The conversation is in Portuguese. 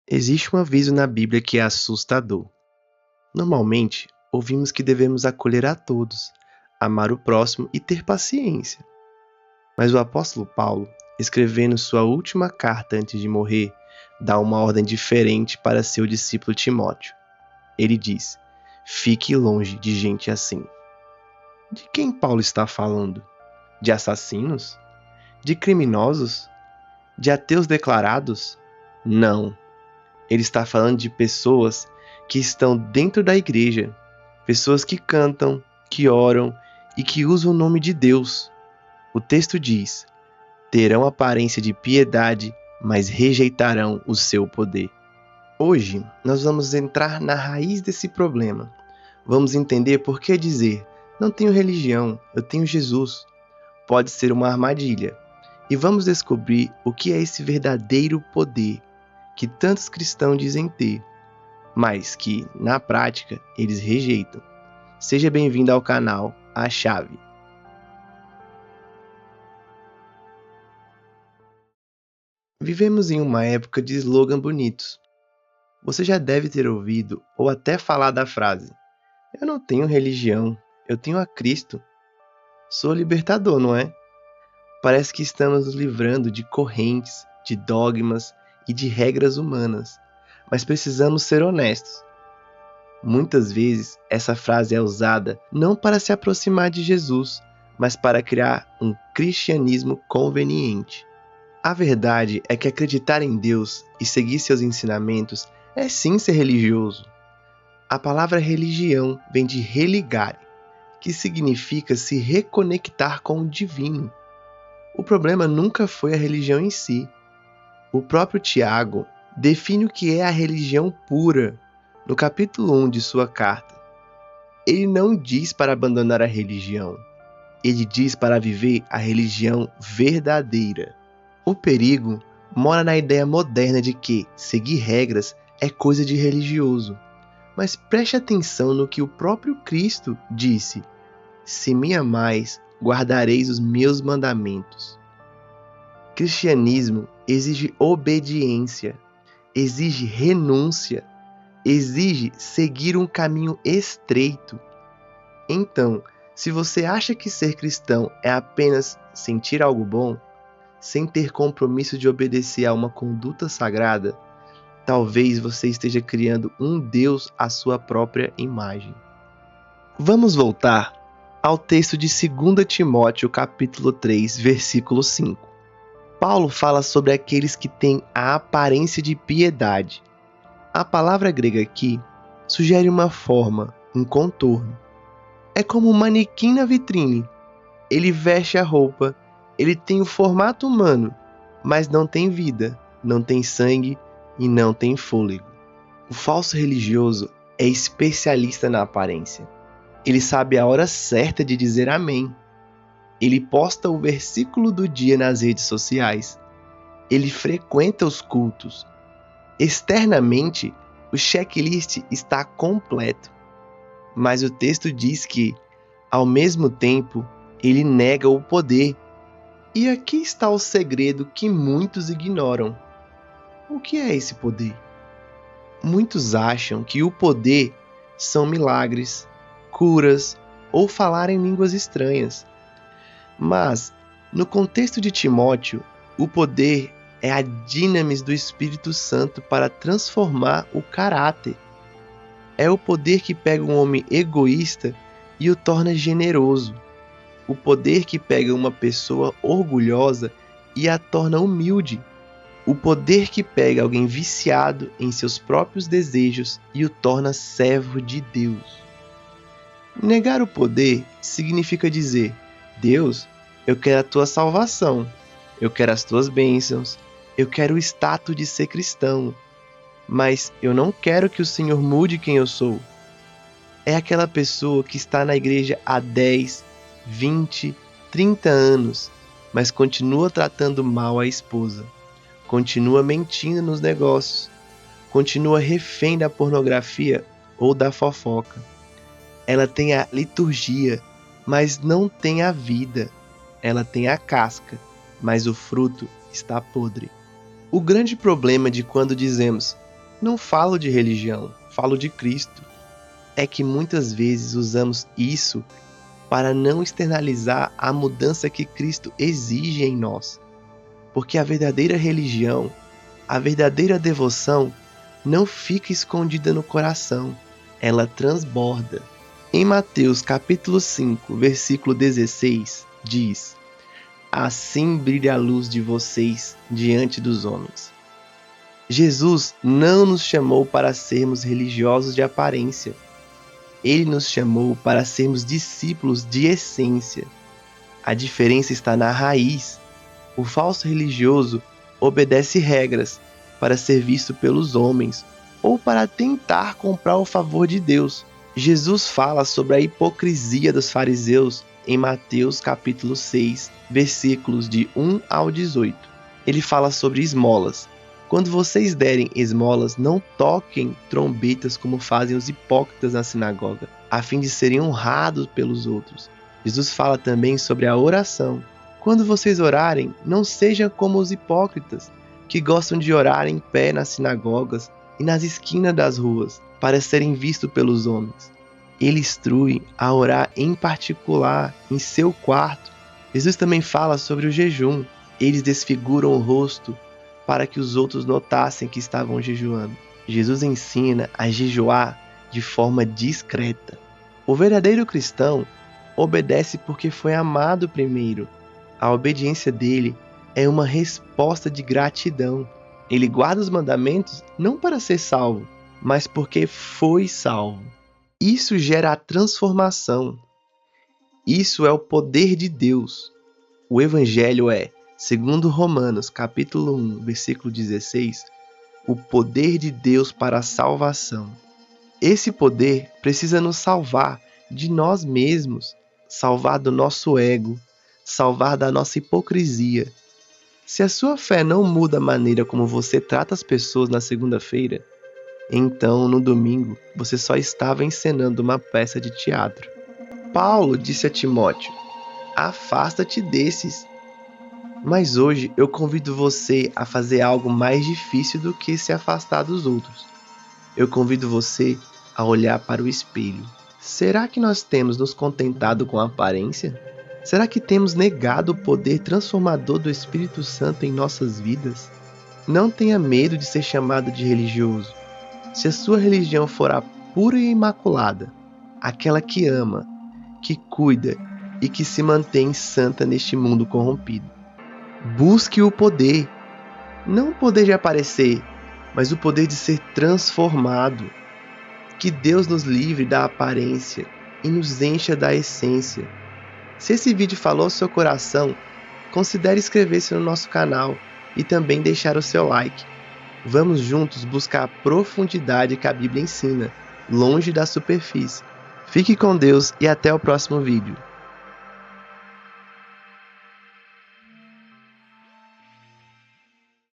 Existe um aviso na Bíblia que é assustador. Normalmente, ouvimos que devemos acolher a todos, amar o próximo e ter paciência. Mas o apóstolo Paulo, escrevendo sua última carta antes de morrer, dá uma ordem diferente para seu discípulo Timóteo. Ele diz: fique longe de gente assim. De quem Paulo está falando? De assassinos? De criminosos? De ateus declarados? Não. Ele está falando de pessoas que estão dentro da igreja, pessoas que cantam, que oram e que usam o nome de Deus. O texto diz: terão aparência de piedade, mas rejeitarão o seu poder. Hoje, nós vamos entrar na raiz desse problema. Vamos entender por que dizer: não tenho religião, eu tenho Jesus. Pode ser uma armadilha. E vamos descobrir o que é esse verdadeiro poder que tantos cristãos dizem ter, mas que, na prática, eles rejeitam. Seja bem-vindo ao canal A Chave. Vivemos em uma época de slogan bonitos. Você já deve ter ouvido ou até falado a frase: eu não tenho religião, eu tenho a Cristo. Sou libertador, não é? Parece que estamos nos livrando de correntes, de dogmas e de regras humanas, mas precisamos ser honestos. Muitas vezes essa frase é usada não para se aproximar de Jesus, mas para criar um cristianismo conveniente. A verdade é que acreditar em Deus e seguir seus ensinamentos é sim ser religioso. A palavra religião vem de religare, que significa se reconectar com o divino. O problema nunca foi a religião em si. O próprio Tiago define o que é a religião pura no capítulo 1 de sua carta. Ele não diz para abandonar a religião, ele diz para viver a religião verdadeira. O perigo mora na ideia moderna de que seguir regras é coisa de religioso. Mas preste atenção no que o próprio Cristo disse: se me amais, guardareis os meus mandamentos. Cristianismo exige obediência, exige renúncia, exige seguir um caminho estreito. Então, se você acha que ser cristão é apenas sentir algo bom, sem ter compromisso de obedecer a uma conduta sagrada, talvez você esteja criando um Deus à sua própria imagem. Vamos voltar ao texto de 2 Timóteo capítulo 3, versículo 5. Paulo fala sobre aqueles que têm a aparência de piedade. A palavra grega aqui sugere uma forma, um contorno. É como um manequim na vitrine. Ele veste a roupa, ele tem o formato humano, mas não tem vida, não tem sangue e não tem fôlego. O falso religioso é especialista na aparência. Ele sabe a hora certa de dizer amém. Ele posta o versículo do dia nas redes sociais. Ele frequenta os cultos. Externamente, o checklist está completo. Mas o texto diz que, ao mesmo tempo, ele nega o poder. E aqui está o segredo que muitos ignoram. O que é esse poder? Muitos acham que o poder são milagres, curas ou falar em línguas estranhas. Mas, no contexto de Timóteo, o poder é a dinamis do Espírito Santo para transformar o caráter. É o poder que pega um homem egoísta e o torna generoso. O poder que pega uma pessoa orgulhosa e a torna humilde. O poder que pega alguém viciado em seus próprios desejos e o torna servo de Deus. Negar o poder significa dizer: Deus, eu quero a tua salvação, eu quero as tuas bênçãos, eu quero o status de ser cristão, mas eu não quero que o Senhor mude quem eu sou. É aquela pessoa que está na igreja há 10, 20, 30 anos, mas continua tratando mal a esposa, continua mentindo nos negócios, continua refém da pornografia ou da fofoca. Ela tem a liturgia, mas não tem a vida. Ela tem a casca, mas o fruto está podre. O grande problema de quando dizemos: Não falo de religião, falo de Cristo. É que muitas vezes usamos isso para não externalizar a mudança que Cristo exige em nós. Porque a verdadeira religião, a verdadeira devoção, não fica escondida no coração, ela transborda. Em Mateus capítulo 5, versículo 16, diz: Assim brilha a luz de vocês diante dos homens. Jesus não nos chamou para sermos religiosos de aparência. Ele nos chamou para sermos discípulos de essência. A diferença está na raiz. O falso religioso obedece regras para ser visto pelos homens ou para tentar comprar o favor de Deus. Jesus fala sobre a hipocrisia dos fariseus em Mateus capítulo 6, versículos de 1 ao 18. Ele fala sobre esmolas. Quando vocês derem esmolas, não toquem trombetas como fazem os hipócritas na sinagoga, a fim de serem honrados pelos outros. Jesus fala também sobre a oração. Quando vocês orarem, não sejam como os hipócritas, que gostam de orar em pé nas sinagogas e nas esquinas das ruas, para serem vistos pelos homens. Ele instrui a orar em particular, em seu quarto. Jesus também fala sobre o jejum. Eles desfiguram o rosto para que os outros notassem que estavam jejuando. Jesus ensina a jejuar de forma discreta. O verdadeiro cristão obedece porque foi amado primeiro. A obediência dele é uma resposta de gratidão. Ele guarda os mandamentos não para ser salvo, mas porque foi salvo. Isso gera a transformação. Isso é o poder de Deus. O Evangelho é, segundo Romanos capítulo 1, versículo 16, o poder de Deus para a salvação. Esse poder precisa nos salvar de nós mesmos, salvar do nosso ego, salvar da nossa hipocrisia. Se a sua fé não muda a maneira como você trata as pessoas na segunda-feira, então no domingo você só estava encenando uma peça de teatro. Paulo disse a Timóteo: afasta-te desses. Mas hoje eu convido você a fazer algo mais difícil do que se afastar dos outros. Eu convido você a olhar para o espelho. Será que nós temos nos contentado com a aparência? Será que temos negado o poder transformador do Espírito Santo em nossas vidas? Não tenha medo de ser chamado de religioso. Se a sua religião for a pura e imaculada, aquela que ama, que cuida e que se mantém santa neste mundo corrompido. Busque o poder, não o poder de aparecer, mas o poder de ser transformado. Que Deus nos livre da aparência e nos encha da essência. Se esse vídeo falou ao seu coração, considere inscrever-se no nosso canal e também deixar o seu like. Vamos juntos buscar a profundidade que a Bíblia ensina, longe da superfície. Fique com Deus e até o próximo vídeo.